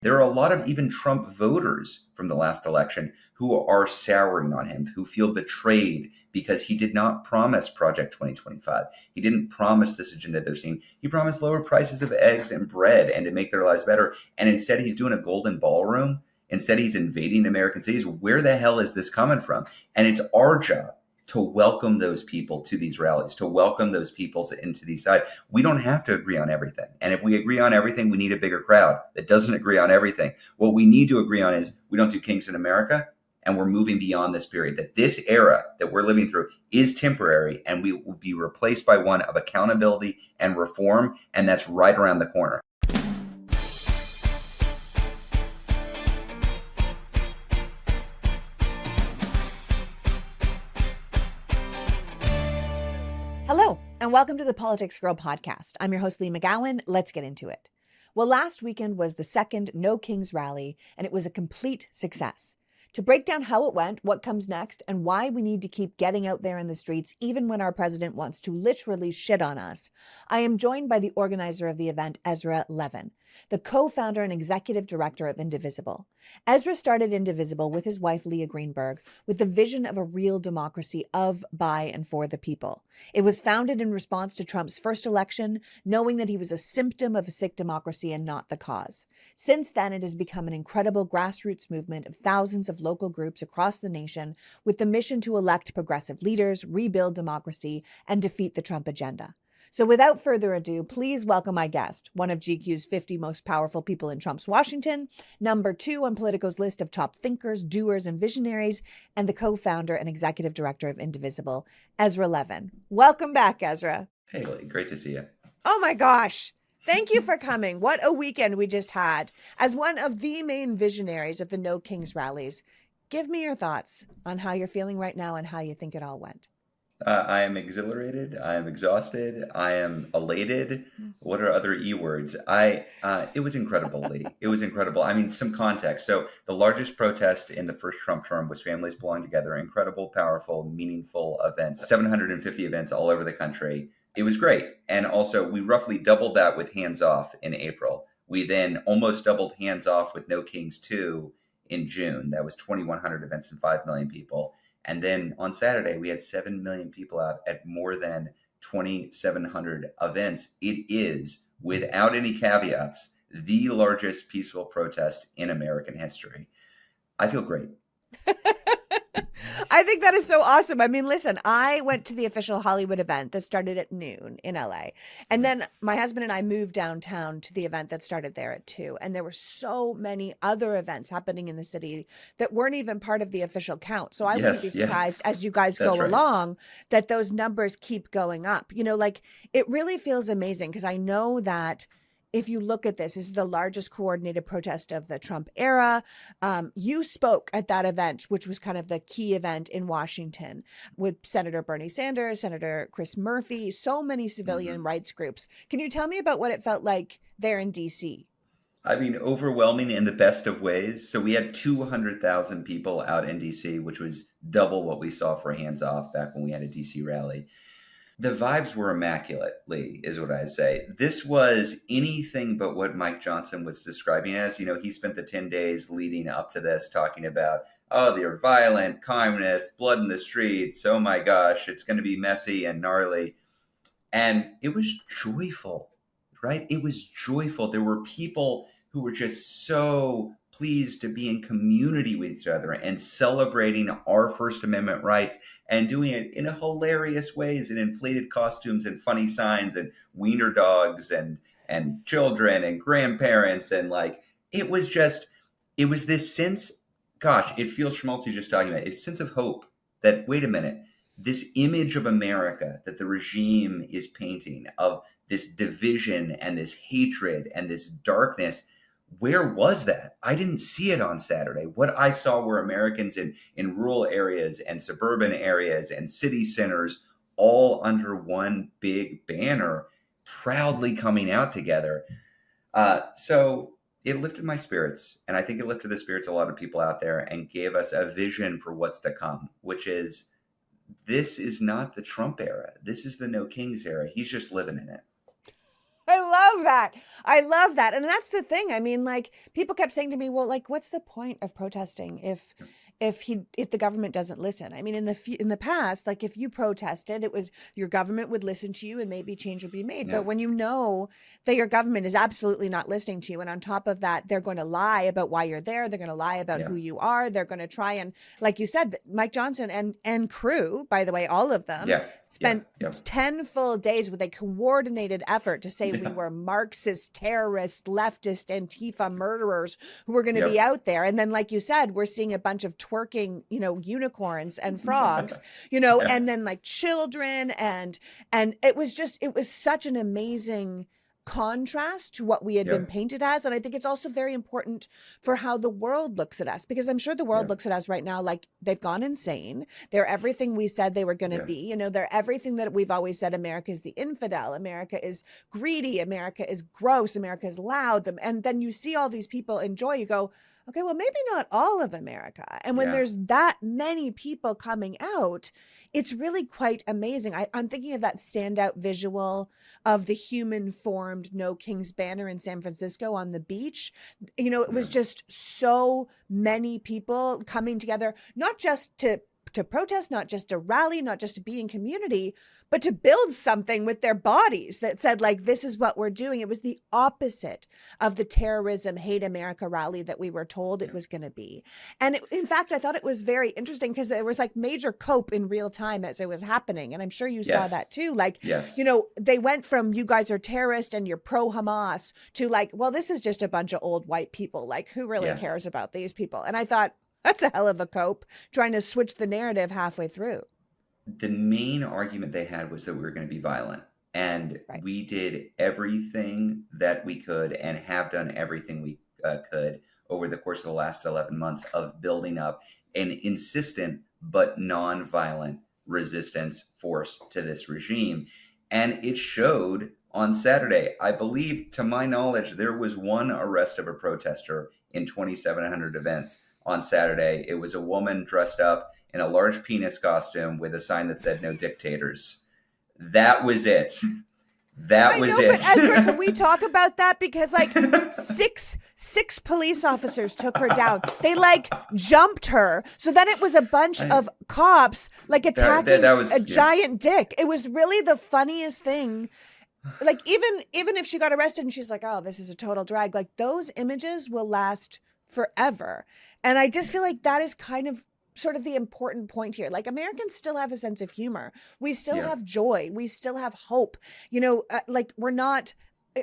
There are a lot of even Trump voters from the last election who are souring on him, who feel betrayed because he did not promise Project 2025. He didn't promise this agenda they're seeing. He promised lower prices of eggs and bread and to make their lives better. And instead, he's doing a golden ballroom. Instead, he's invading American cities. Where the hell is this coming from? And it's our job to welcome those people to these rallies, to welcome those people into these sides. We don't have to agree on everything. And if we agree on everything, we need a bigger crowd that doesn't agree on everything. What we need to agree on is we don't do kings in America, and we're moving beyond this period, that this era that we're living through is temporary, and we will be replaced by one of accountability and reform, and that's right around the corner. Hello, and welcome to the PoliticsGirl podcast. I'm your host, Lee McGowan. Let's get into it. Well, last weekend was the second No Kings rally, and it was a complete success. To break down how it went, what comes next, and why we need to keep getting out there in the streets even when our president wants to literally shit on us, I am joined by the organizer of the event, Ezra Levin, the co-founder and executive director of Indivisible. Ezra started Indivisible with his wife, Leah Greenberg, with the vision of a real democracy of, by, and for the people. It was founded in response to Trump's first election, knowing that he was a symptom of a sick democracy and not the cause. Since then, it has become an incredible grassroots movement of thousands of local groups across the nation with the mission to elect progressive leaders, rebuild democracy, and defeat the Trump agenda. So without further ado, please welcome my guest, one of GQ's 50 most powerful people in Trump's Washington, number 2 on Politico's list of top thinkers, doers, and visionaries, and the co-founder and executive director of Indivisible, Ezra Levin. Welcome back, Ezra. Hey, great to see you. Oh my gosh. Thank you for coming. What a weekend we just had. As one of the main visionaries of the No Kings rallies, give me your thoughts on how you're feeling right now and how you think it all went. I am exhilarated. I am exhausted. I am elated. What are other E words? It was incredible, Lee. It was incredible. I mean, some context. So the largest protest in the first Trump term was families belong together. Incredible, powerful, meaningful events. 750 events all over the country. It was great. And also, we roughly doubled that with Hands Off in April. We then almost doubled Hands Off with No Kings 2 in June. That was 2,100 events and 5 million people. And then on Saturday, we had 7 million people out at more than 2,700 events. It is, without any caveats, the largest peaceful protest in American history. I feel great. I think that is so awesome. I mean, listen, I went to the official Hollywood event that started at noon in LA. And then my husband and I moved downtown to the event that started there at 2. And there were so many other events happening in the city that weren't even part of the official count. So I wouldn't be surprised as you guys go along that those numbers keep going up. You know, like it really feels amazing because I know that if you look at this is the largest coordinated protest of the Trump era. You spoke at that event, which was kind of the key event in Washington with Senator Bernie Sanders, Senator Chris Murphy, so many civilian rights groups. Can you tell me about what it felt like there in D.C.? I mean, overwhelming in the best of ways. So we had 200,000 people out in D.C., which was double what we saw for Hands Off back when we had a D.C. rally. The vibes were immaculate, Lee, is what I'd say. This was anything but what Mike Johnson was describing as. You know, he spent the 10 days leading up to this talking about, oh, they're violent, communist, blood in the streets. Oh, my gosh, it's going to be messy and gnarly. And it was joyful, right? It was joyful. There were people who were just so pleased to be in community with each other and celebrating our First Amendment rights and doing it in hilarious ways in inflated costumes and funny signs and wiener dogs and children and grandparents. And like, it was this sense, gosh, it feels schmaltzy just talking about it. It's a sense of hope that, wait a minute, this image of America that the regime is painting of this division and this hatred and this darkness, where was that? I didn't see it on Saturday. What I saw were Americans in rural areas and suburban areas and city centers all under one big banner, proudly coming out together. So it lifted my spirits. And I think it lifted the spirits of a lot of people out there and gave us a vision for what's to come, which is this is not the Trump era. This is the No Kings era. He's just living in it. I love that. I love that. And that's the thing. I mean, like, people kept saying to me, well, like, what's the point of protesting if the government doesn't listen? I mean, in the past, like, if you protested, it was your government would listen to you and maybe change would be made. Yeah. But when you know that your government is absolutely not listening to you, and on top of that, they're going to lie about why you're there, they're going to lie about who you are, they're going to try and, like you said, Mike Johnson and crew, by the way, all of them spent 10 full days with a coordinated effort to say we were Marxist, terrorist, leftist, Antifa murderers who were going to be out there. And then, like you said, we're seeing a bunch of twerking, unicorns and frogs, and then like children and it was such an amazing contrast to what we had been painted as. And I think it's also very important for how the world looks at us, because I'm sure the world looks at us right now like they've gone insane. They're everything we said they were going to be. They're everything that we've always said. America is the infidel. America is greedy. America is gross. America is loud. And then you see all these people enjoy, you go, okay, well, maybe not all of America. And when there's that many people coming out, it's really quite amazing. I'm thinking of that standout visual of the human formed No King's banner in San Francisco on the beach. It was just so many people coming together, not just to protest, not just to rally, not just to be in community, but to build something with their bodies that said, like, this is what we're doing. It was the opposite of the terrorism, hate America rally that we were told it was going to be. And in fact, I thought it was very interesting because there was like major cope in real time as it was happening. And I'm sure you saw that too. Like, they went from you guys are terrorist and you're pro Hamas to like, well, this is just a bunch of old white people. Like, who really cares about these people? And I thought, that's a hell of a cope, trying to switch the narrative halfway through. The main argument they had was that we were going to be violent. And we did everything that we could and have done everything we could over the course of the last 11 months of building up an insistent but non-violent resistance force to this regime. And it showed on Saturday. I believe, to my knowledge, there was one arrest of a protester in 2,700 events. On Saturday, it was a woman dressed up in a large penis costume with a sign that said "No dictators." That was it. That was it. But Ezra, can we talk about that? Because like six police officers took her down. They like jumped her. So then it was a bunch of cops like attacking a giant dick. It was really the funniest thing. Like even if she got arrested and she's like, oh, this is a total drag, like those images will last forever. And I just feel like that is kind of sort of the important point here. Like, Americans still have a sense of humor. We still have joy. We still have hope. Like, we're not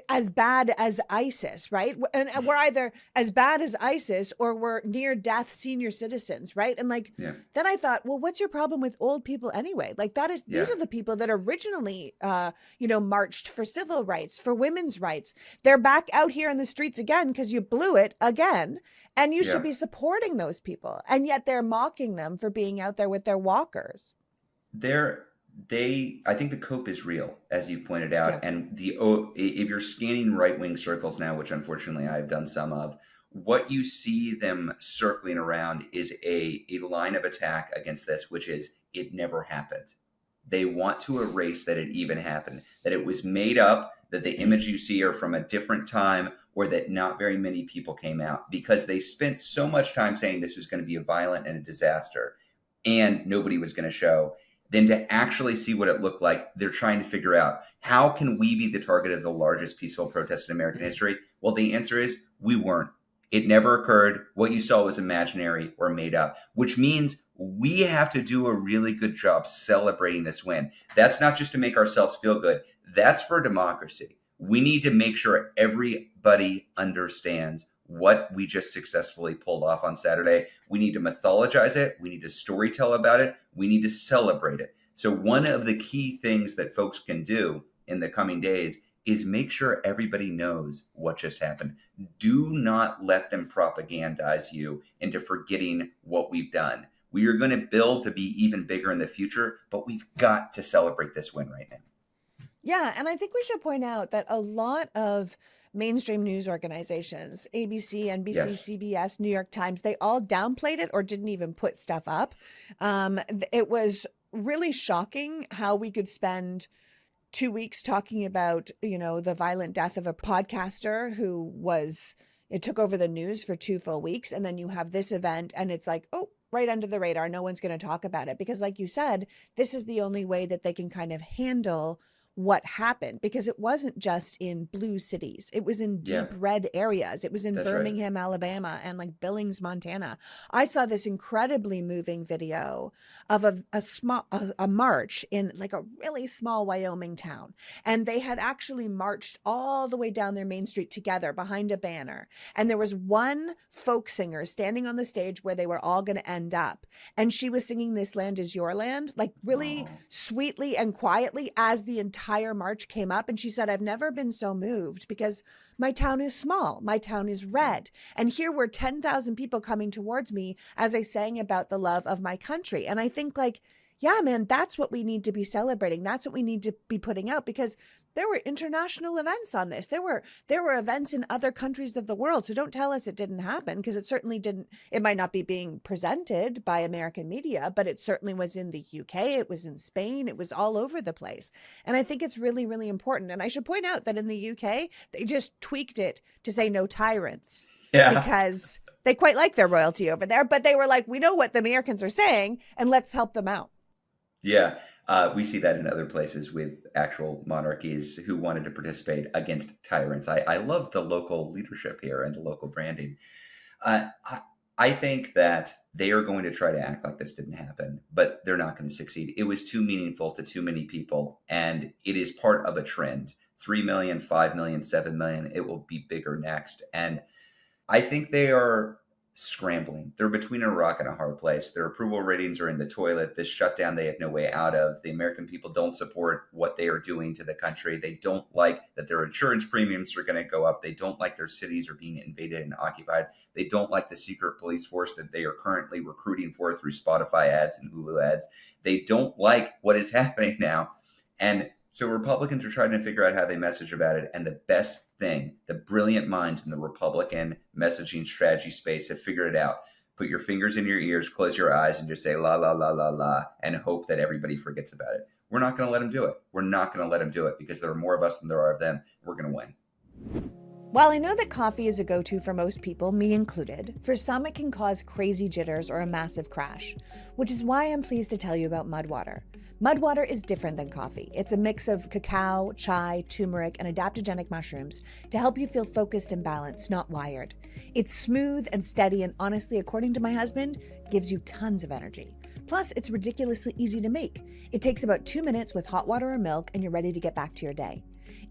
as bad as ISIS, right? And we're either as bad as ISIS or we're near death senior citizens, right? And like, then I thought, well, what's your problem with old people anyway? Like these are the people that originally, marched for civil rights, for women's rights. They're back out here in the streets again because you blew it again. And you should be supporting those people. And yet they're mocking them for being out there with their walkers. I think the cope is real, as you pointed out. And if you're scanning right-wing circles now, which unfortunately I've done some of, what you see them circling around is a line of attack against this, which is it never happened. They want to erase that it even happened, that it was made up, that the image you see are from a different time, or that not very many people came out, because they spent so much time saying this was going to be a violent and a disaster and nobody was going to show. Then to actually see what it looked like, they're trying to figure out, how can we be the target of the largest peaceful protest in American history? Well, the answer is we weren't. It never occurred. What you saw was imaginary or made up, which means we have to do a really good job celebrating this win. That's not just to make ourselves feel good. That's for democracy. We need to make sure everybody understands what we just successfully pulled off on Saturday. We need to mythologize it. We need to storytell about it. We need to celebrate it. So one of the key things that folks can do in the coming days is make sure everybody knows what just happened. Do not let them propagandize you into forgetting what we've done. We are going to build to be even bigger in the future, but we've got to celebrate this win right now. Yeah, and I think we should point out that a lot of mainstream news organizations, ABC, NBC, CBS, New York Times, they all downplayed it or didn't even put stuff up. It was really shocking how we could spend 2 weeks talking about, the violent death of a podcaster it took over the news for 2 full weeks. And then you have this event and it's like, oh, right under the radar. No one's going to talk about it because, like you said, this is the only way that they can kind of handle what happened, because it wasn't just in blue cities. It was in deep Yeah, red areas. It was in that's right. Birmingham, Alabama, and like Billings, Montana. I saw this incredibly moving video of a march in like a really small Wyoming town. And they had actually marched all the way down their main street together behind a banner. And there was one folk singer standing on the stage where they were all going to end up. And she was singing This Land Is Your Land, like really Oh, sweetly and quietly as the entire march came up. And she said, I've never been so moved because my town is small. My town is red. And here were 10,000 people coming towards me as I sang about the love of my country. And I think like, yeah, man, that's what we need to be celebrating. That's what we need to be putting out, because there were international events on this. There were events in other countries of the world. So don't tell us it didn't happen, because it certainly didn't. It might not be being presented by American media, but it certainly was in the UK. It was in Spain. It was all over the place. And I think it's really, really important. And I should point out that in the UK, they just tweaked it to say no tyrants, yeah. because they quite like their royalty over there. But they were like, we know what the Americans are saying and let's help them out. Yeah, we see that in other places with actual monarchies who wanted to participate against tyrants. I love the local leadership here and the local branding. I think that they are going to try to act like this didn't happen, but they're not going to succeed. It was too meaningful to too many people, and it is part of a trend. 3 million, 5 million, 7 million, it will be bigger next. And I think they are scrambling. They're between a rock and a hard place. Their approval ratings are in the toilet. This shutdown they have no way out of. The American people don't support what they are doing to the country. They don't like that their insurance premiums are going to go up. They don't like their cities are being invaded and occupied. They don't like the secret police force that they are currently recruiting for through Spotify ads and Hulu ads. They don't like what is happening now. And so Republicans are trying to figure out how they message about it. And the best thing, the brilliant minds in the Republican messaging strategy space have figured it out. Put your fingers in your ears, close your eyes, and just say la, la, la, la, la, and hope that everybody forgets about it. We're not going to let them do it. We're not going to let them do it because there are more of us than there are of them. We're going to win. While I know that coffee is a go-to for most people, me included, for some it can cause crazy jitters or a massive crash, which is why I'm pleased to tell you about Mud Water. Mud Water is different than coffee. It's a mix of cacao, chai, turmeric, and adaptogenic mushrooms to help you feel focused and balanced, not wired. It's smooth and steady, and honestly, according to my husband, gives you tons of energy. Plus, it's ridiculously easy to make. It takes about 2 minutes with hot water or milk, and you're ready to get back to your day.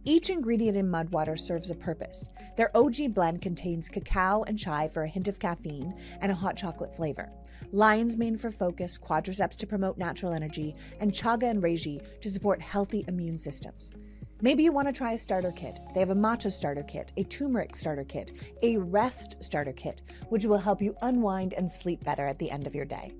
Each ingredient in Mud Water serves a purpose. Their OG blend contains cacao and chai for a hint of caffeine and a hot chocolate flavor, lion's mane for focus, quadriceps to promote natural energy, and chaga and reishi to support healthy immune systems. Maybe you want to try a starter kit. They have a matcha starter kit, a turmeric starter kit, a rest starter kit, which will help you unwind and sleep better at the end of your day.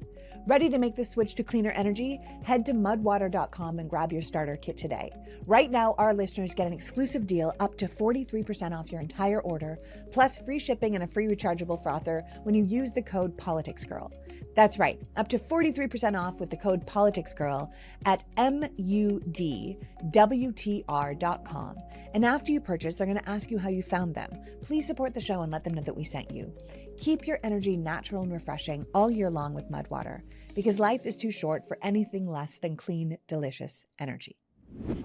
Ready to make the switch to cleaner energy? Head to mudwater.com and grab your starter kit today. Right now, our listeners get an exclusive deal up to 43% off your entire order, plus free shipping and a free rechargeable frother when you use the code PoliticsGirl. That's right, up to 43% off with the code PoliticsGirl at mudwtr.com. And after you purchase, they're going to ask you how you found them. Please support the show and let them know that we sent you. Keep your energy natural and refreshing all year long with Mud Water, because life is too short for anything less than clean, delicious energy.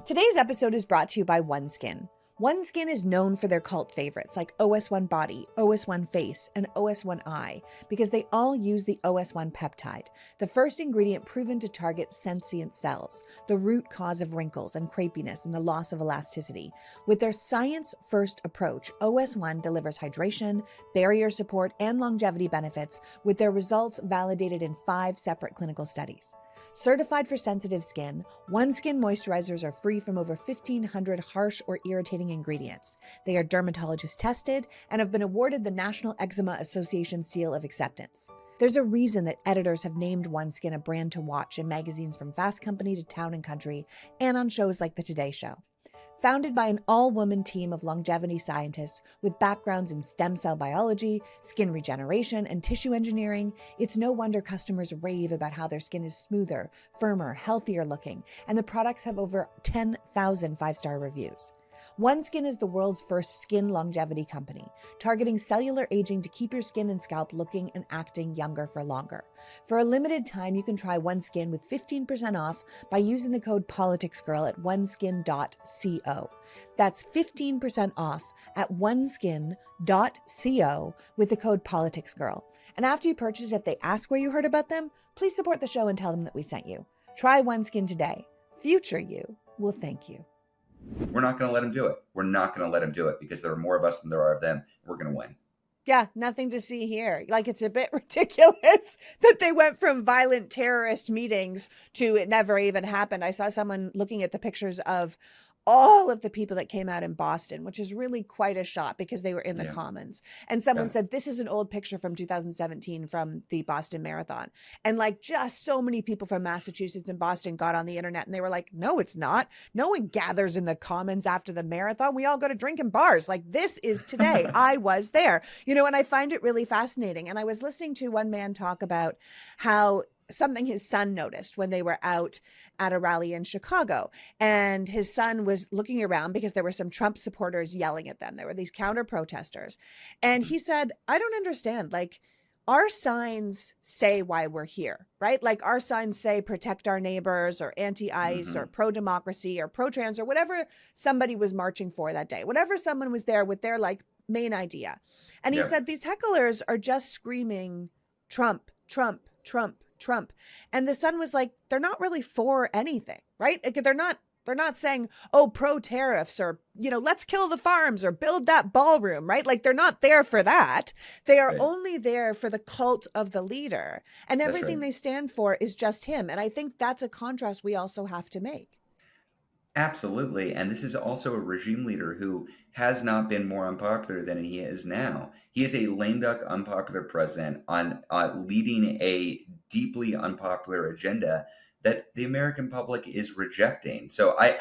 Today's episode is brought to you by OneSkin. OneSkin is known for their cult favorites like OS1 Body, OS1 Face, and OS1 Eye because they all use the OS1 peptide, the first ingredient proven to target sentient cells, the root cause of wrinkles and crepiness and the loss of elasticity. With their science-first approach, OS1 delivers hydration, barrier support, and longevity benefits with their results validated in 5 separate clinical studies. Certified for sensitive skin, OneSkin moisturizers are free from over 1,500 harsh or irritating ingredients. They are dermatologist tested and have been awarded the National Eczema Association Seal of Acceptance. There's a reason that editors have named OneSkin a brand to watch in magazines from Fast Company to Town & Country and on shows like The Today Show. Founded by an all-woman team of longevity scientists with backgrounds in stem cell biology, skin regeneration, and tissue engineering, it's no wonder customers rave about how their skin is smoother, firmer, healthier looking, and the products have over 10,000 five-star reviews. OneSkin is the world's first skin longevity company, targeting cellular aging to keep your skin and scalp looking and acting younger for longer. For a limited time, you can try OneSkin with 15% off by using the code PoliticsGirl at oneskin.co. That's 15% off at oneskin.co with the code PoliticsGirl. And after you purchase, if they ask where you heard about them, please support the show and tell them that we sent you. Try OneSkin today. Future you will thank you. We're not going to let them do it. We're not going to let them do it because there are more of us than there are of them. We're going to win. Yeah, nothing to see here. Like, it's a bit ridiculous that they went from violent terrorist meetings to it never even happened. I saw someone looking at the pictures of all of the people that came out in Boston, which is really quite a shot because they were in the Commons. And someone said, this is an old picture from 2017 from the Boston Marathon. And like, just so many people from Massachusetts and Boston got on the internet and they were like, no, it's not. No one gathers in the Commons after the marathon. We all go to drinking bars. Like, this is today. I was there, and I find it really fascinating. And I was listening to one man talk about how something his son noticed when they were out at a rally in Chicago. And his son was looking around because there were some Trump supporters yelling at them. There were these counter protesters. And he said, I don't understand. Like, our signs say why we're here, right? Like, our signs say protect our neighbors or anti-ICE or pro-democracy or pro-trans or whatever somebody was marching for that day, whatever someone was there with their like main idea. And he said, these hecklers are just screaming Trump, Trump, Trump, Trump. And the son was like, they're not really for anything, right? Like, they're not saying, oh, pro tariffs or, let's kill the farms or build that ballroom, right? Like, they're not there for that. They are only there for the cult of the leader. And everything they stand for is just him. And I think that's a contrast we also have to make. Absolutely. And this is also a regime leader who has not been more unpopular than he is now. He is a lame duck, unpopular president on leading a deeply unpopular agenda that the American public is rejecting. So I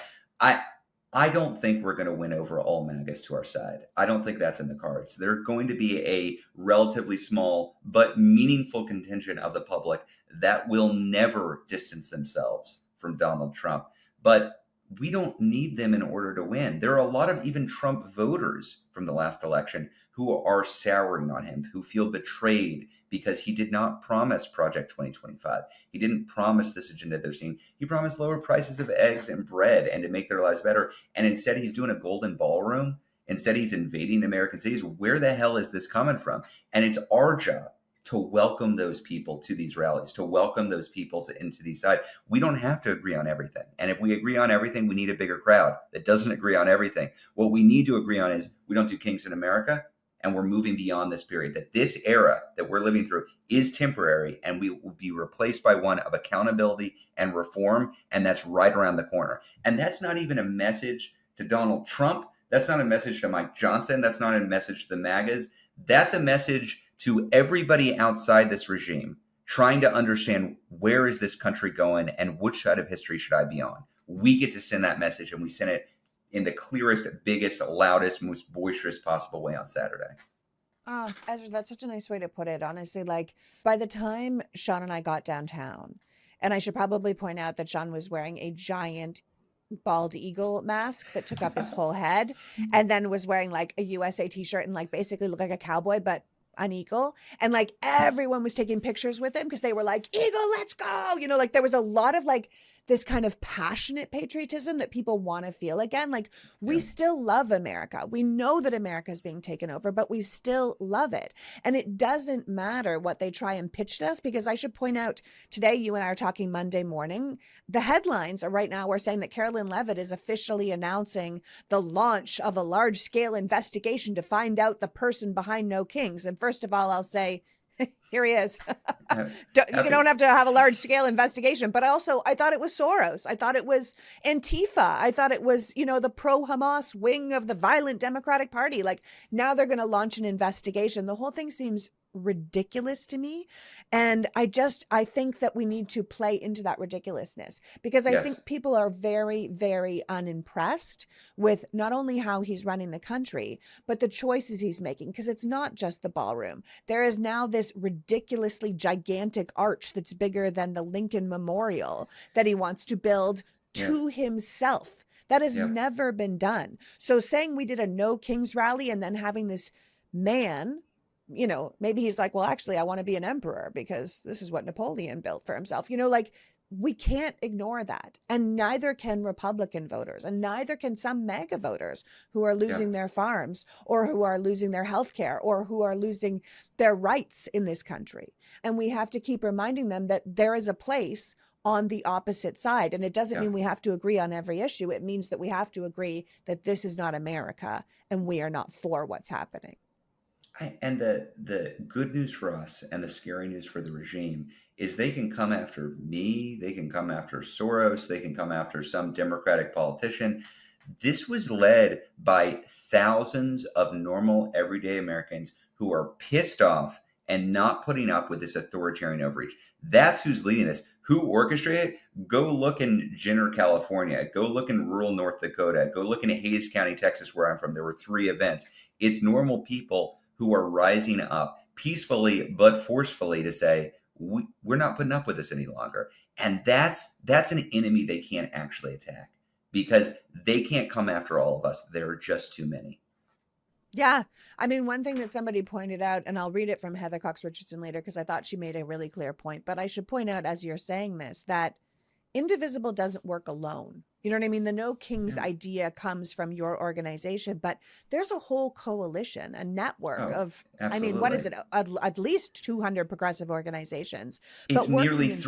don't think we're going to win over all MAGAs to our side. I don't think that's in the cards. There's going to be a relatively small but meaningful contingent of the public that will never distance themselves from Donald Trump. But we don't need them in order to win. There are a lot of even Trump voters from the last election who are souring on him, who feel betrayed because he did not promise Project 2025. He didn't promise this agenda they're seeing. He promised lower prices of eggs and bread and to make their lives better. And instead he's doing a golden ballroom. Instead he's invading American cities. Where the hell is this coming from? And it's our job to welcome those people to these rallies, to welcome those people into these sides. We don't have to agree on everything. And if we agree on everything, we need a bigger crowd that doesn't agree on everything. What we need to agree on is we don't do kings in America, and we're moving beyond this period, that this era that we're living through is temporary, and we will be replaced by one of accountability and reform, and that's right around the corner. And that's not even a message to Donald Trump. That's not a message to Mike Johnson. That's not a message to the MAGAs. That's a message to everybody outside this regime trying to understand where is this country going and which side of history should I be on. We get to send that message, and we send it in the clearest, biggest, loudest, most boisterous possible way on Saturday. Ezra, that's such a nice way to put it. Honestly, like, by the time Sean and I got downtown, and I should probably point out that Sean was wearing a giant bald eagle mask that took up his whole head, and then was wearing like a USA t-shirt and like basically looked like a cowboy, but an eagle. And like everyone was taking pictures with him because they were like, eagle, let's go. Like there was a lot of like this kind of passionate patriotism that people want to feel again. Like, we still love America. We know that America is being taken over, but we still love it. And it doesn't matter what they try and pitch to us, because I should point out today, you and I are talking Monday morning. The headlines are right now, we're saying that Carolyn Levitt is officially announcing the launch of a large scale investigation to find out the person behind No Kings. And first of all, I'll say, here he is. You don't have to have a large scale investigation. But also, I thought it was Soros. I thought it was Antifa. I thought it was, the pro-Hamas wing of the violent Democratic Party. Like, now they're going to launch an investigation. The whole thing seems ridiculous to me. And I think that we need to play into that ridiculousness, because I Yes. think people are very, very unimpressed with not only how he's running the country, but the choices he's making. Because it's not just the ballroom. There is now this ridiculously gigantic arch that's bigger than the Lincoln Memorial that he wants to build Yeah. to himself. That has Yeah. never been done. So saying we did a no kings rally and then having this man, maybe he's like, well, actually, I want to be an emperor because this is what Napoleon built for himself. Like, we can't ignore that. And neither can Republican voters, and neither can some MAGA voters who are Yeah. losing their farms, or who are losing their health care, or who are losing their rights in this country. And we have to keep reminding them that there is a place on the opposite side. And it doesn't Yeah. mean we have to agree on every issue. It means that we have to agree that this is not America and we are not for what's happening. And the good news for us and the scary news for the regime is they can come after me, they can come after Soros, they can come after some Democratic politician. This was led by thousands of normal, everyday Americans who are pissed off and not putting up with this authoritarian overreach. That's who's leading this. Who orchestrated it? Go look in Jenner, California. Go look in rural North Dakota. Go look in Hayes County, Texas, where I'm from. There were 3 events. It's normal people who are rising up peacefully but forcefully to say, we're not putting up with this any longer. And that's an enemy they can't actually attack, because they can't come after all of us. There are just too many. Yeah. I mean, one thing that somebody pointed out, and I'll read it from Heather Cox Richardson later because I thought she made a really clear point, but I should point out as you're saying this, that Indivisible doesn't work alone. You know what I mean? The No Kings Yeah. idea comes from your organization, but there's a whole coalition, a network Oh, of, I mean, what is absolutely. it? At least 200 progressive organizations, It's but nearly working in sync.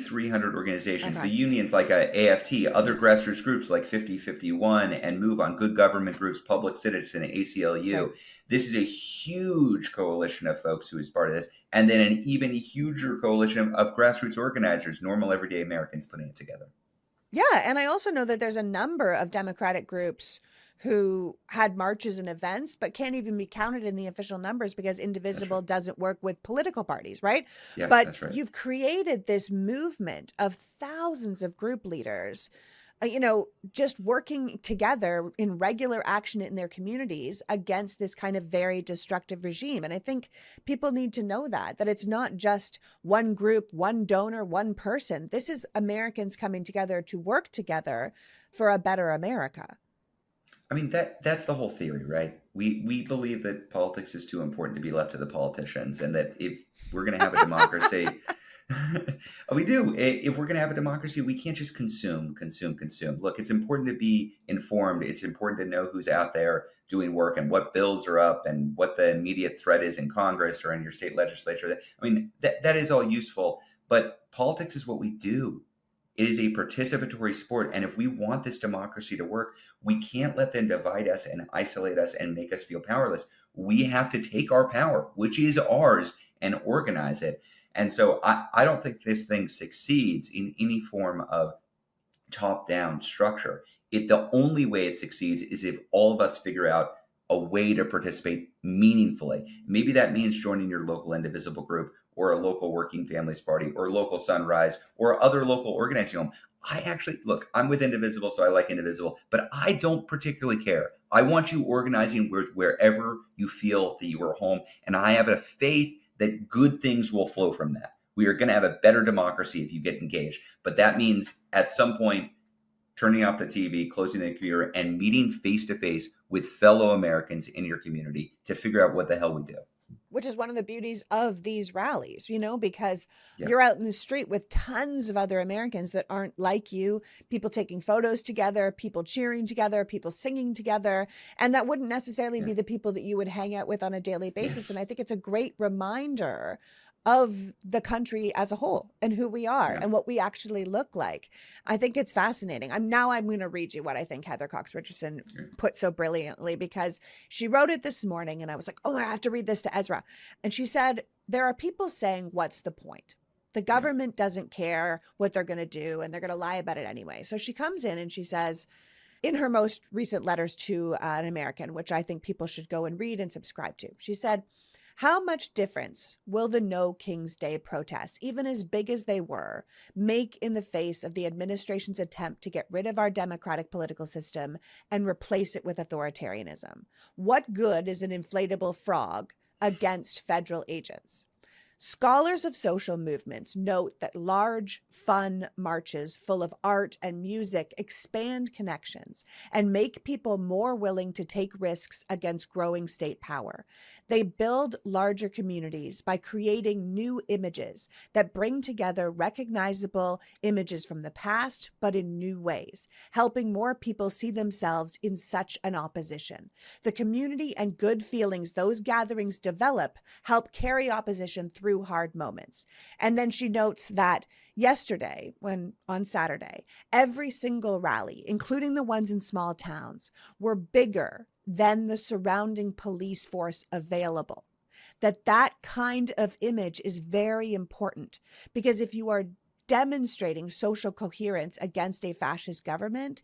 300 organizations. The Okay. unions like AFT, other grassroots groups like 5051 and Move On, Good Government Groups, Public Citizen, Right. ACLU. This is a huge coalition of folks who is part of this. And then an even huger coalition of grassroots organizers, normal everyday Americans putting it together. Yeah. And I also know that there's a number of Democratic groups who had marches and events, but can't even be counted in the official numbers because That's right. Indivisible doesn't work with political parties, right? Yeah, But that's right. you've created this movement of thousands of group leaders, just working together in regular action in their communities against this kind of very destructive regime. And I think people need to know that it's not just one group, one donor, one person. This is Americans coming together to work together for a better America. I mean, that's the whole theory, right? We believe that politics is too important to be left to the politicians, and that if we're going to have a democracy, we do. If we're going to have a democracy, we can't just consume, consume, consume. Look, it's important to be informed. It's important to know who's out there doing work and what bills are up and what the immediate threat is in Congress or in your state legislature. I mean, that is all useful, but politics is what we do. It is a participatory sport. And if we want this democracy to work, we can't let them divide us and isolate us and make us feel powerless. We have to take our power, which is ours, and organize it. And so I don't think this thing succeeds in any form of top-down structure. The only way it succeeds is if all of us figure out a way to participate meaningfully. Maybe that means joining your local Indivisible group or a local Working Families Party or local Sunrise or other local organizing home. I actually, look, I'm with Indivisible, so I like Indivisible, but I don't particularly care. I want you organizing wherever you feel that you are home. And I have a faith that good things will flow from that. We are going to have a better democracy if you get engaged. But that means at some point, turning off the TV, closing the computer, and meeting face to face with fellow Americans in your community to figure out what the hell we do. Which is one of the beauties of these rallies, because Yeah. you're out in the street with tons of other Americans that aren't like you, people taking photos together, people cheering together, people singing together. And that wouldn't necessarily Yeah. be the people that you would hang out with on a daily basis. Yes. And I think it's a great reminder of the country as a whole and who we are Yeah. and what we actually look like. I think it's fascinating. I'm going to read you what I think Heather Cox Richardson put so brilliantly, because she wrote it this morning and I was like, oh, I have to read this to Ezra. And she said, there are people saying, what's the point? The government doesn't care what they're going to do and they're going to lie about it anyway. So she comes in and she says, in her most recent letters to an American, which I think people should go and read and subscribe to, she said, How much difference will the No King's Day protests, even as big as they were, make in the face of the administration's attempt to get rid of our democratic political system and replace it with authoritarianism? What good is an inflatable frog against federal agents? Scholars of social movements note that large, fun marches full of art and music expand connections and make people more willing to take risks against growing state power. They build larger communities by creating new images that bring together recognizable images from the past, but in new ways, helping more people see themselves in such an opposition. The community and good feelings those gatherings develop help carry opposition through hard moments. And then she notes that yesterday, on Saturday, every single rally, including the ones in small towns, were bigger than the surrounding police force available. That kind of image is very important, because if you are demonstrating social coherence against a fascist government,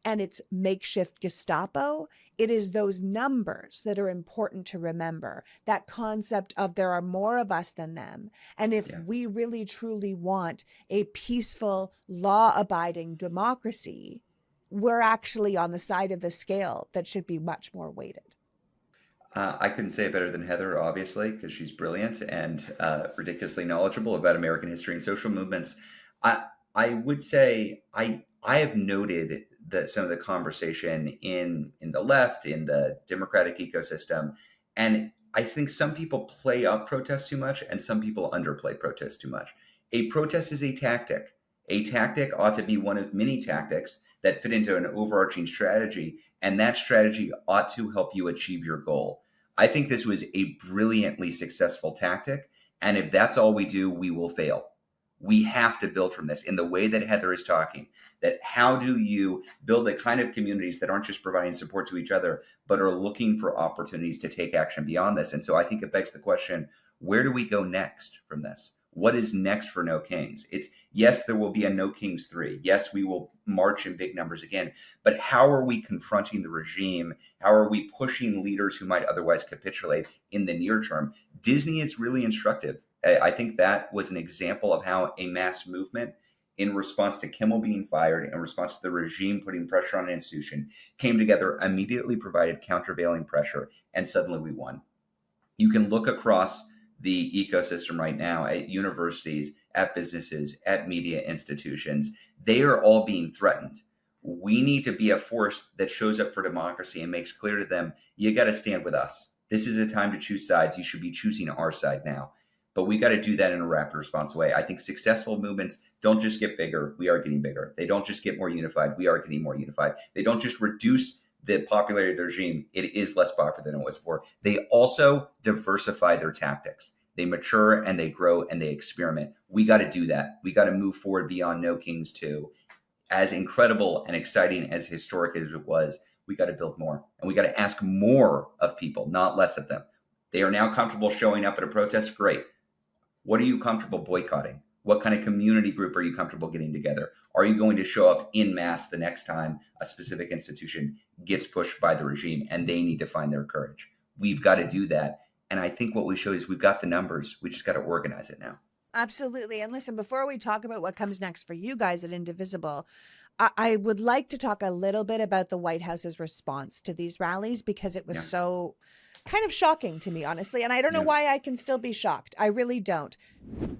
and it's makeshift Gestapo, it is those numbers that are important to remember. That concept of there are more of us than them. And if Yeah. we really truly want a peaceful, law-abiding democracy, we're actually on the side of the scale that should be much more weighted. I couldn't say it better than Heather, obviously, because she's brilliant and ridiculously knowledgeable about American history and social movements. I would say I have noted that some of the conversation in the left, in the democratic ecosystem, and I think some people play up protests too much and some people underplay protests too much. A protest is a tactic. A tactic ought to be one of many tactics that fit into an overarching strategy, and that strategy ought to help you achieve your goal. I think this was a brilliantly successful tactic, and if that's all we do, we will fail. We have to build from this in the way that Heather is talking. That how do you build the kind of communities that aren't just providing support to each other, but are looking for opportunities to take action beyond this? And so I think it begs the question, where do we go next from this? What is next for No Kings? It's yes, there will be a No Kings 3. Yes, we will march in big numbers again. But how are we confronting the regime? How are we pushing leaders who might otherwise capitulate in the near term? Disney is really instructive. I think that was an example of how a mass movement, in response to Kimmel being fired, in response to the regime putting pressure on an institution, came together, immediately provided countervailing pressure, and suddenly we won. You can look across the ecosystem right now at universities, at businesses, at media institutions. They are all being threatened. We need to be a force that shows up for democracy and makes clear to them, you got to stand with us. This is a time to choose sides. You should be choosing our side now. But we got to do that in a rapid response way. I think successful movements don't just get bigger. We are getting bigger. They don't just get more unified. We are getting more unified. They don't just reduce the popularity of the regime. It is less popular than it was before. They also diversify their tactics. They mature and they grow and they experiment. We got to do that. We got to move forward beyond No Kings 2. As incredible and exciting as historic as it was, we got to build more. And we got to ask more of people, not less of them. They are now comfortable showing up at a protest. Great. What are you comfortable boycotting? What kind of community group are you comfortable getting together? Are you going to show up in mass the next time a specific institution gets pushed by the regime and they need to find their courage? We've got to do that. And I think what we show is we've got the numbers. We just got to organize it now. Absolutely. And listen, before we talk about what comes next for you guys at Indivisible, I would like to talk a little bit about the White House's response to these rallies, because it was so kind of shocking to me, honestly. And I don't know why I can still be shocked. I really don't.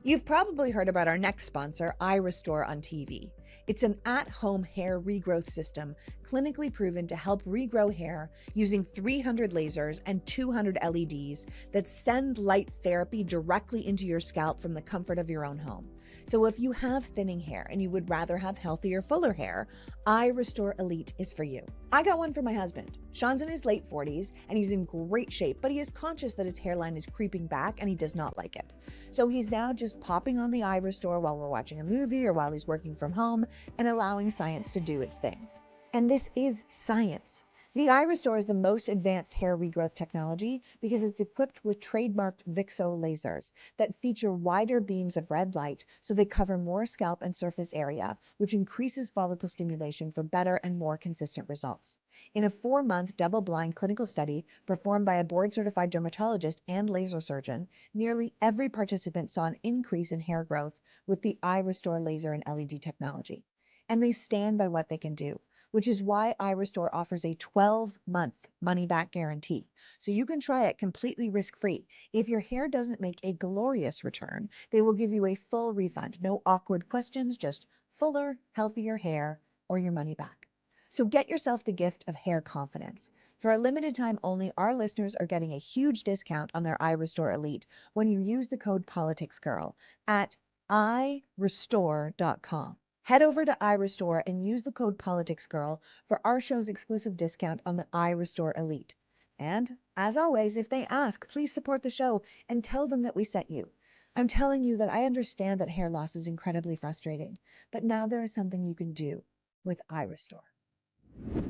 You've probably heard about our next sponsor, iRestore, on TV. It's an at-home hair regrowth system clinically proven to help regrow hair using 300 lasers and 200 LEDs that send light therapy directly into your scalp from the comfort of your own home. So if you have thinning hair and you would rather have healthier, fuller hair, iRestore Elite is for you. I got one for my husband. Sean's in his late 40s and he's in great shape, but he is conscious that his hairline is creeping back and he does not like it. So he's now just popping on the iRestore while we're watching a movie or while he's working from home and allowing science to do its thing. And this is science. The iRestore is the most advanced hair regrowth technology because it's equipped with trademarked VIXO lasers that feature wider beams of red light so they cover more scalp and surface area, which increases follicle stimulation for better and more consistent results. In a 4-month double-blind clinical study performed by a board-certified dermatologist and laser surgeon, nearly every participant saw an increase in hair growth with the iRestore laser and LED technology. And they stand by what they can do, which is why iRestore offers a 12-month money-back guarantee. So you can try it completely risk-free. If your hair doesn't make a glorious return, they will give you a full refund. No awkward questions, just fuller, healthier hair or your money back. So get yourself the gift of hair confidence. For a limited time only, our listeners are getting a huge discount on their iRestore Elite when you use the code PoliticsGirl at iRestore.com. Head over to iRestore and use the code PoliticsGirl for our show's exclusive discount on the iRestore Elite. And, as always, if they ask, please support the show and tell them that we sent you. I'm telling you that I understand that hair loss is incredibly frustrating, but now there is something you can do with iRestore.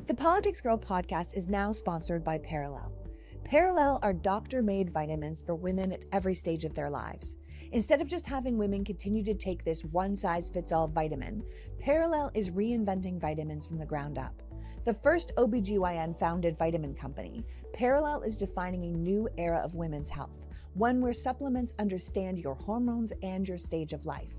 The Politics Girl podcast is now sponsored by Parallel. Parallel are doctor-made vitamins for women at every stage of their lives. Instead of just having women continue to take this one-size-fits-all vitamin, Parallel is reinventing vitamins from the ground up. The first OBGYN-founded vitamin company, Parallel is defining a new era of women's health, one where supplements understand your hormones and your stage of life.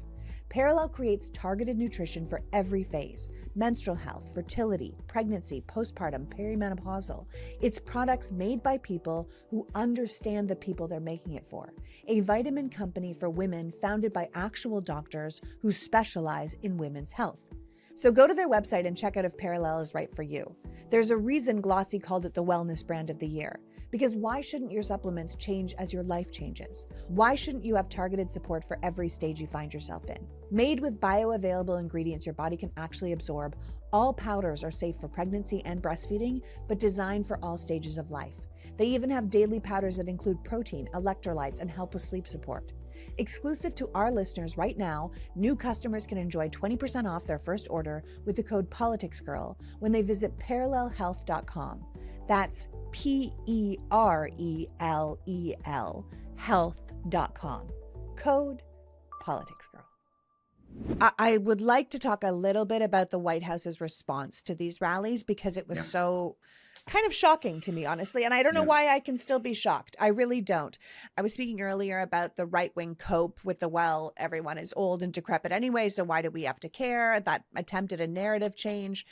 Parallel creates targeted nutrition for every phase: menstrual health, fertility, pregnancy, postpartum, perimenopausal. It's products made by people who understand the people they're making it for. A vitamin company for women founded by actual doctors who specialize in women's health. So go to their website and check out if Parallel is right for you. There's a reason Glossy called it the wellness brand of the year. Because why shouldn't your supplements change as your life changes? Why shouldn't you have targeted support for every stage you find yourself in? Made with bioavailable ingredients your body can actually absorb, all powders are safe for pregnancy and breastfeeding, but designed for all stages of life. They even have daily powders that include protein, electrolytes, and help with sleep support. Exclusive to our listeners right now, new customers can enjoy 20% off their first order with the code PoliticsGirl when they visit parallelhealth.com. That's PERELEL health.com. Code PoliticsGirl. I would like to talk a little bit about the White House's response to these rallies because it was so kind of shocking to me, honestly. And I don't know why I can still be shocked. I really don't. I was speaking earlier about the right-wing cope with the, well, everyone is old and decrepit anyway, so why do we have to care? That attempt at a narrative change.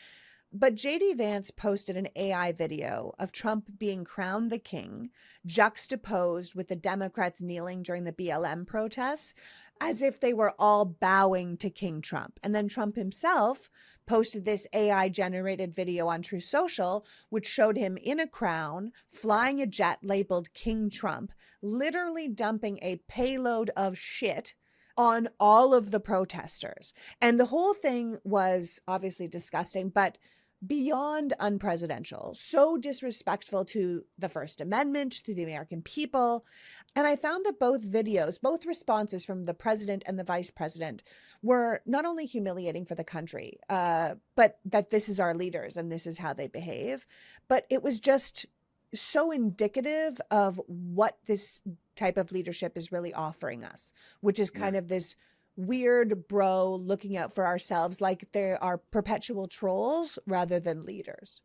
But JD Vance posted an AI video of Trump being crowned the king, juxtaposed with the Democrats kneeling during the BLM protests, as if they were all bowing to King Trump. And then Trump himself posted this AI-generated video on True Social, which showed him in a crown, flying a jet labeled King Trump, literally dumping a payload of shit on all of the protesters. And the whole thing was obviously disgusting, but beyond unpresidential, so disrespectful to the First Amendment, to the American people. And I found that both videos, both responses from the president and the vice president were not only humiliating for the country, but that this is our leaders and this is how they behave. But it was just so indicative of what this type of leadership is really offering us, which is kind of this weird bro looking out for ourselves, like they are perpetual trolls rather than leaders.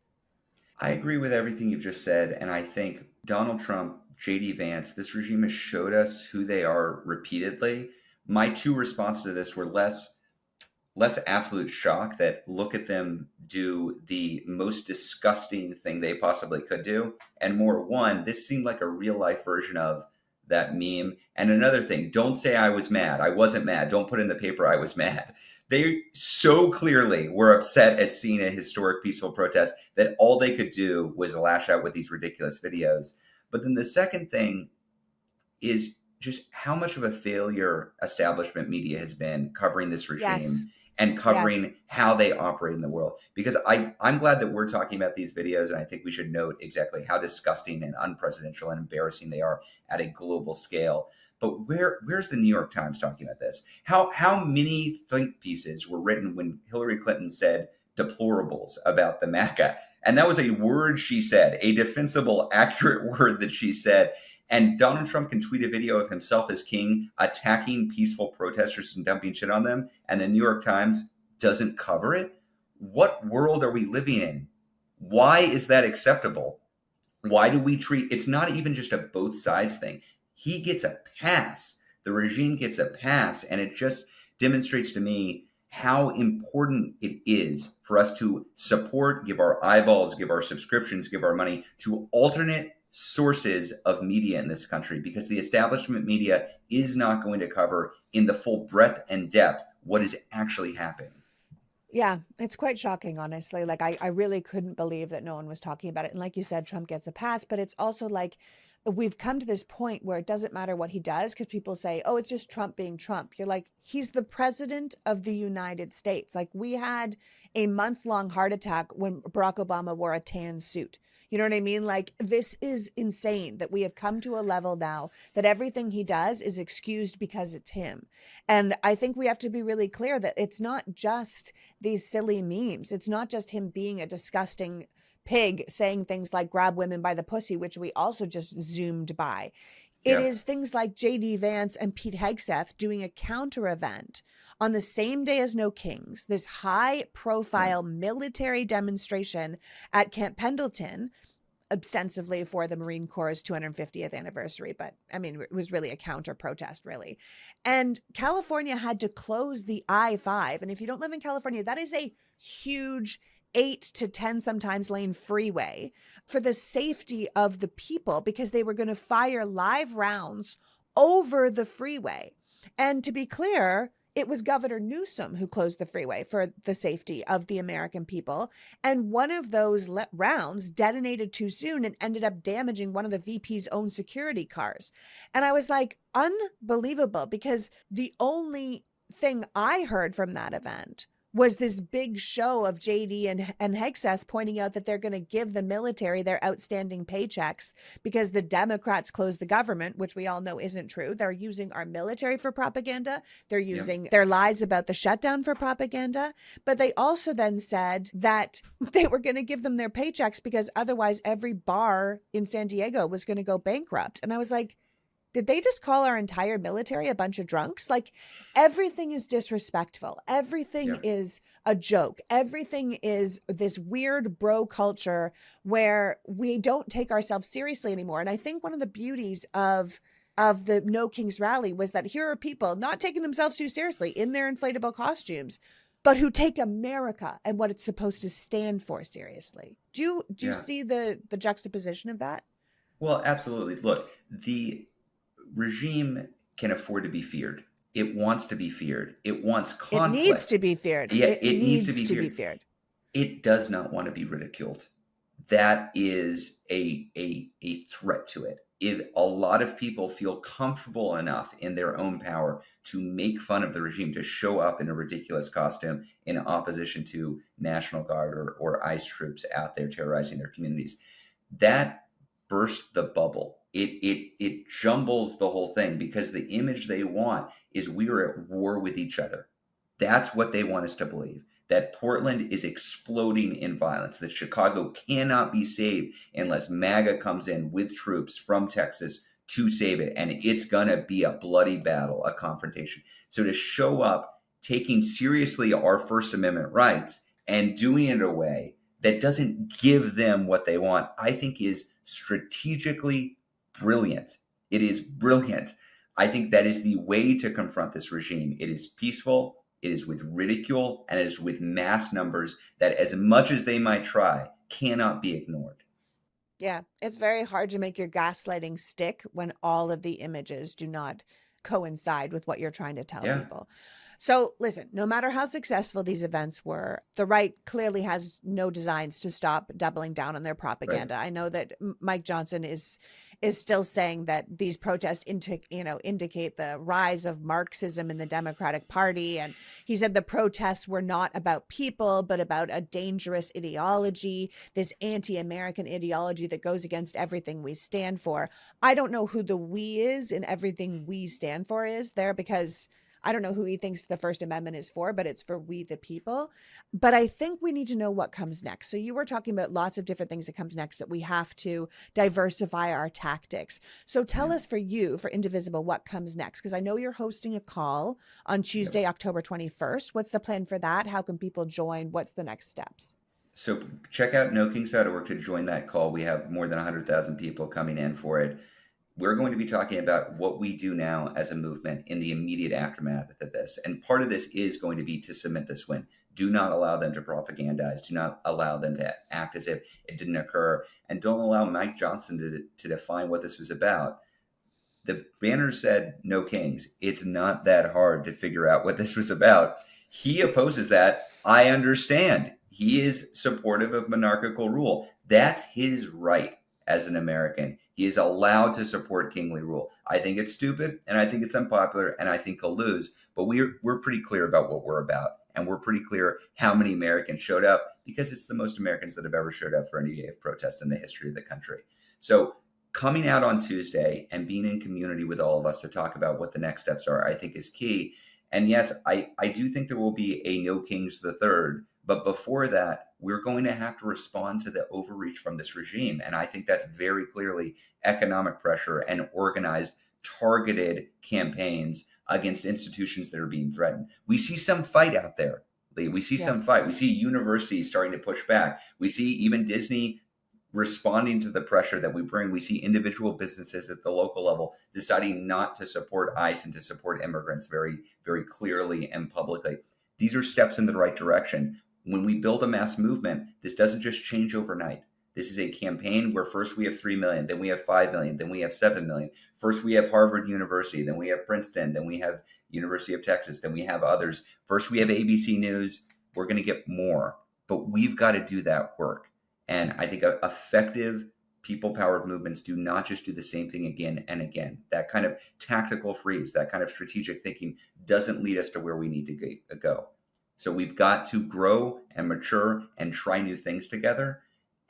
I agree with everything you've just said. And I think Donald Trump, JD Vance, this regime has showed us who they are repeatedly. My two responses to this were less absolute shock that look at them do the most disgusting thing they possibly could do, and more, one, this seemed like a real life version of that meme. And another thing, don't say I was mad. I wasn't mad. Don't put in the paper I was mad. They so clearly were upset at seeing a historic peaceful protest that all they could do was lash out with these ridiculous videos. But then the second thing is just how much of a failure establishment media has been covering this regime and covering how they operate in the world. Because I'm glad that we're talking about these videos, and I think we should note exactly how disgusting and unpresidential and embarrassing they are at a global scale. But where's the New York Times talking about this? How many think pieces were written when Hillary Clinton said deplorables about the MAGA? And that was a word she said, a defensible, accurate word that she said. And Donald Trump can tweet a video of himself as king attacking peaceful protesters and dumping shit on them, and the New York Times doesn't cover it. What world are we living in? Why is that acceptable? Why do we treat it's not even just a both sides thing. He gets a pass. The regime gets a pass, and it just demonstrates to me how important it is for us to support, give our eyeballs, give our subscriptions, give our money to alternate sources of media in this country, because the establishment media is not going to cover in the full breadth and depth what is actually happening. Yeah, it's quite shocking, honestly. Like, I really couldn't believe that no one was talking about it. And like you said, Trump gets a pass, but it's also like we've come to this point where it doesn't matter what he does because people say, oh, it's just Trump being Trump. You're like, he's the president of the United States. Like, we had a month-long heart attack when Barack Obama wore a tan suit. You know what I mean? Like, this is insane that we have come to a level now that everything he does is excused because it's him. And I think we have to be really clear that it's not just these silly memes. It's not just him being a disgusting pig saying things like grab women by the pussy, which we also just zoomed by. It Yeah. is things like JD Vance and Pete Hegseth doing a counter event on the same day as No Kings, this high profile military demonstration at Camp Pendleton, ostensibly for the Marine Corps' 250th anniversary. But I mean, it was really a counter protest, really. And California had to close the I-5. And if you don't live in California, that is a huge 8 to 10 sometimes lane freeway for the safety of the people, because they were going to fire live rounds over the freeway. And to be clear, it was Governor Newsom who closed the freeway for the safety of the American people. And one of those rounds detonated too soon and ended up damaging one of the VP's own security cars. And I was like, unbelievable, because the only thing I heard from that event was this big show of JD and Hegseth pointing out that they're going to give the military their outstanding paychecks because the Democrats closed the government, which we all know isn't true. They're using our military for propaganda. They're using their lies about the shutdown for propaganda. But they also then said that they were going to give them their paychecks because otherwise every bar in San Diego was going to go bankrupt. And I was like, did they just call our entire military a bunch of drunks? Like, everything is disrespectful. Everything is a joke. Everything is this weird bro culture where we don't take ourselves seriously anymore. And I think one of the beauties of the No Kings rally was that here are people not taking themselves too seriously in their inflatable costumes, but who take America and what it's supposed to stand for seriously. Do you see the juxtaposition of that? Well, absolutely. Look, the regime can afford to be feared. It wants to be feared. It wants It needs conflict. to be feared. Yeah, It it needs to needs be to be feared. feared. It does not want to be ridiculed. That is a threat to it. If a lot of people feel comfortable enough in their own power to make fun of the regime, to show up in a ridiculous costume in opposition to National Guard or ICE troops out there terrorizing their communities, that bursts the bubble. It jumbles the whole thing, because the image they want is we are at war with each other. That's what they want us to believe. That Portland is exploding in violence, that Chicago cannot be saved unless MAGA comes in with troops from Texas to save it. And it's going to be a bloody battle, a confrontation. So to show up taking seriously our First Amendment rights and doing it in a way that doesn't give them what they want, I think is strategically brilliant. It is brilliant. I think that is the way to confront this regime. It is peaceful, it is with ridicule, and it is with mass numbers that, as much as they might try, cannot be ignored. Yeah, it's very hard to make your gaslighting stick when all of the images do not coincide with what you're trying to tell Yeah, people. So listen, no matter how successful these events were, the right clearly has no designs to stop doubling down on their right. propaganda. I know that Mike Johnson is still saying that these protests indicate the rise of Marxism in the Democratic Party, and he said the protests were not about people but about a dangerous ideology, this anti-American ideology that goes against everything we stand for. I don't know who the we is in everything we stand for is there, because I don't know who he thinks the First Amendment is for, but it's for we the people. But I think we need to know what comes next. So you were talking about lots of different things that comes next, that we have to diversify our tactics. So tell Yeah. us, for you, for Indivisible, what comes next? Because I know you're hosting a call on Yep. Tuesday, October 21st. What's the plan for that? How can people join? What's the next steps? So check out nokings.org to join that call. We have more than 100,000 people coming in for it. We're going to be talking about what we do now as a movement in the immediate aftermath of this. And part of this is going to be to cement this win. Do not allow them to propagandize. Do not allow them to act as if it didn't occur. And don't allow Mike Johnson to define what this was about. The banner said no kings. It's not that hard to figure out what this was about. He opposes that. I understand. He is supportive of monarchical rule. That's his right as an American. He is allowed to support kingly rule. I think it's stupid, and I think it's unpopular, and I think he'll lose. But we're pretty clear about what we're about, and we're pretty clear how many Americans showed up, because it's the most Americans that have ever showed up for any day of protest in the history of the country. So coming out on Tuesday and being in community with all of us to talk about what the next steps are, I think is key. And yes, I do think there will be a No Kings the Third. But before that, we're going to have to respond to the overreach from this regime. And I think that's very clearly economic pressure and organized, targeted campaigns against institutions that are being threatened. We see some fight out there, Lee. We see some fight. We see universities starting to push back. We see even Disney responding to the pressure that we bring. We see individual businesses at the local level deciding not to support ICE and to support immigrants very, very clearly and publicly. These are steps in the right direction. When we build a mass movement, this doesn't just change overnight. This is a campaign where first we have 3 million, then we have 5 million, then we have 7 million. First we have Harvard University, then we have Princeton, then we have University of Texas, then we have others. First we have ABC News. We're going to get more, but we've got to do that work. And I think effective people-powered movements do not just do the same thing again and again. That kind of tactical freeze, that kind of strategic thinking doesn't lead us to where we need to go. So we've got to grow and mature and try new things together.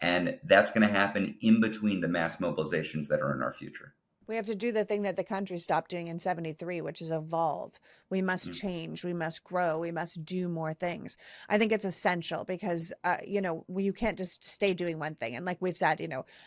And that's going to happen in between the mass mobilizations that are in our future. We have to do the thing that the country stopped doing in 73, which is evolve. We must change. We must grow. We must do more things. I think it's essential because, you can't just stay doing one thing. And like we've said,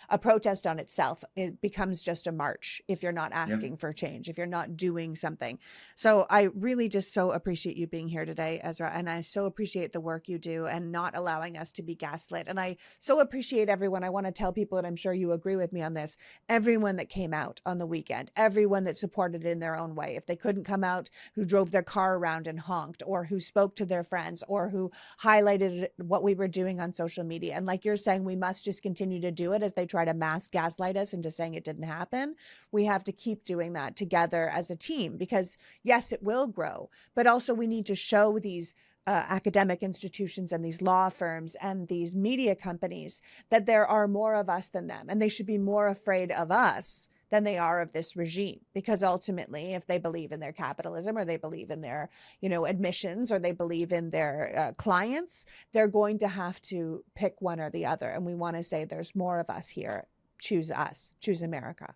a protest on itself, it becomes just a march if you're not asking for change, if you're not doing something. So I really just so appreciate you being here today, Ezra. And I so appreciate the work you do and not allowing us to be gaslit. And I so appreciate everyone. I want to tell people, and I'm sure you agree with me on this, everyone that came out on the weekend, everyone that supported it in their own way. If they couldn't come out, who drove their car around and honked, or who spoke to their friends, or who highlighted what we were doing on social media. And like you're saying, we must just continue to do it as they try to mass gaslight us into saying it didn't happen. We have to keep doing that together as a team because yes, it will grow, but also we need to show these academic institutions and these law firms and these media companies that there are more of us than them, and they should be more afraid of us than they are of this regime. Because ultimately, if they believe in their capitalism, or they believe in their, admissions, or they believe in their clients, they're going to have to pick one or the other. And we want to say there's more of us here. Choose us. Choose America.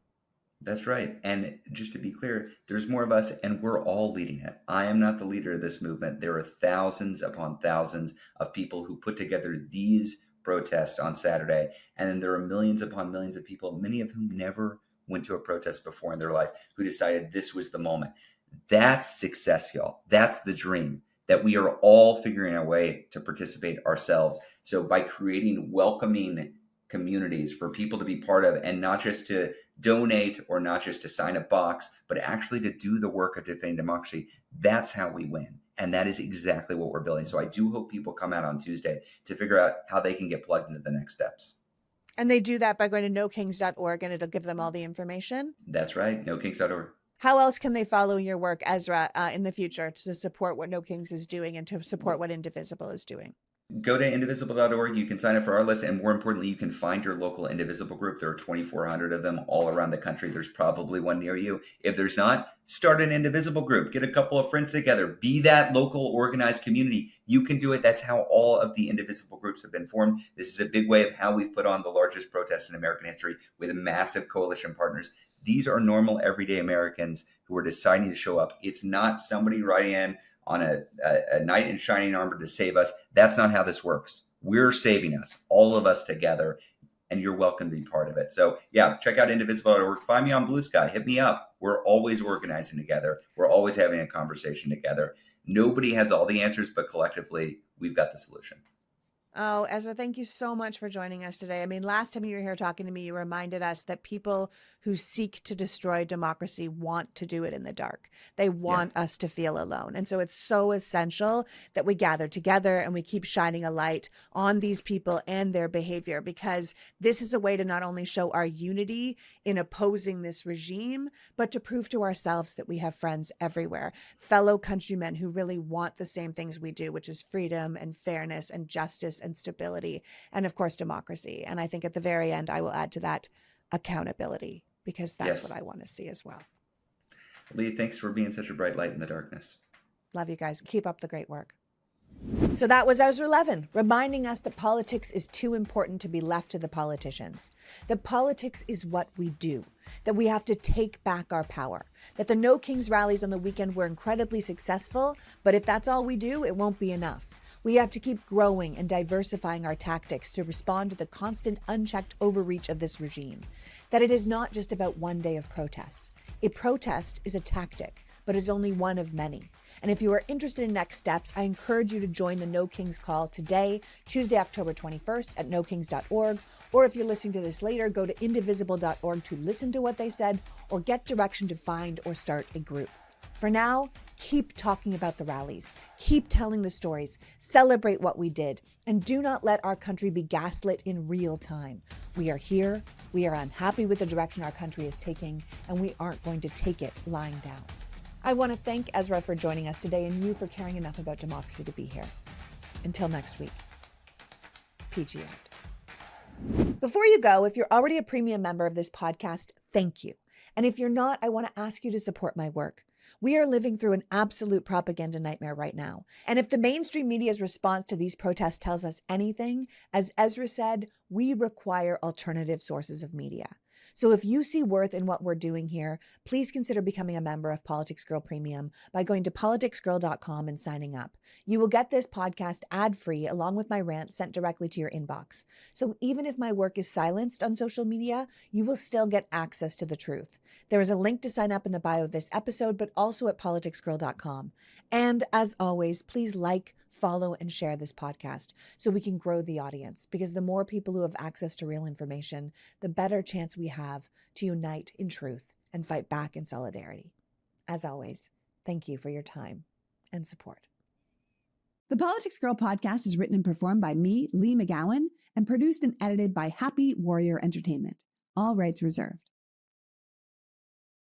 That's right. And just to be clear, there's more of us and we're all leading it. I am not the leader of this movement. There are thousands upon thousands of people who put together these protests on Saturday. And then there are millions upon millions of people, many of whom never went to a protest before in their life, who decided this was the moment. That's success, y'all. That's the dream, that we are all figuring a way to participate ourselves. So by creating welcoming communities for people to be part of, and not just to donate or not just to sign a box, but actually to do the work of defending democracy, that's how we win. And that is exactly what we're building. So I do hope people come out on Tuesday to figure out how they can get plugged into the next steps. And they do that by going to nokings.org, and it'll give them all the information. That's right. Nokings.org. How else can they follow your work, Ezra, in the future to support what No Kings is doing and to support what Indivisible is doing? Go to indivisible.org. You can sign up for our list. And more importantly, you can find your local Indivisible group. There are 2,400 of them all around the country. There's probably one near you. If there's not, start an Indivisible group. Get a couple of friends together. Be that local organized community. You can do it. That's how all of the Indivisible groups have been formed. This is a big way of how we've put on the largest protest in American history with massive coalition partners. These are normal, everyday Americans who are deciding to show up. It's not somebody writing in on a knight in shining armor to save us. That's not how this works. We're saving us, all of us together, and you're welcome to be part of it. So yeah, check out Indivisible.org. Find me on Blue Sky. Hit me up. We're always organizing together. We're always having a conversation together. Nobody has all the answers, but collectively, we've got the solution. Oh, Ezra, thank you so much for joining us today. I mean, last time you were here talking to me, you reminded us that people who seek to destroy democracy want to do it in the dark. They want us to feel alone. And so it's so essential that we gather together and we keep shining a light on these people and their behavior, because this is a way to not only show our unity in opposing this regime, but to prove to ourselves that we have friends everywhere, fellow countrymen who really want the same things we do, which is freedom and fairness and justice and stability, and of course, democracy. And I think at the very end, I will add to that accountability, because that's what I want to see as well. Lee, thanks for being such a bright light in the darkness. Love you guys. Keep up the great work. So that was Ezra Levin reminding us that politics is too important to be left to the politicians, that politics is what we do, that we have to take back our power, that the No Kings rallies on the weekend were incredibly successful, but if that's all we do, it won't be enough. We have to keep growing and diversifying our tactics to respond to the constant unchecked overreach of this regime. That it is not just about one day of protests. A protest is a tactic, but is only one of many. And if you are interested in next steps, I encourage you to join the No Kings call today, Tuesday, October 21st at nokings.org. Or if you're listening to this later, go to indivisible.org to listen to what they said or get direction to find or start a group. For now, keep talking about the rallies, keep telling the stories, celebrate what we did, and do not let our country be gaslit in real time. We are here, we are unhappy with the direction our country is taking, and we aren't going to take it lying down. I want to thank Ezra for joining us today and you for caring enough about democracy to be here. Until next week, PG out. Before you go, if you're already a premium member of this podcast, thank you. And if you're not, I want to ask you to support my work. We are living through an absolute propaganda nightmare right now. And if the mainstream media's response to these protests tells us anything, as Ezra said, we require alternative sources of media. So if you see worth in what we're doing here, please consider becoming a member of PoliticsGirl Premium by going to PoliticsGirl.com and signing up. You will get this podcast ad-free along with my rants sent directly to your inbox. So even if my work is silenced on social media, you will still get access to the truth. There is a link to sign up in the bio of this episode, but also at PoliticsGirl.com. And as always, please like, follow, and share this podcast so we can grow the audience, because the more people who have access to real information, the better chance we have to unite in truth and fight back in solidarity. As always, thank you for your time and support. The Politics Girl podcast is written and performed by me, Lee McGowan, and produced and edited by Happy Warrior Entertainment. All rights reserved.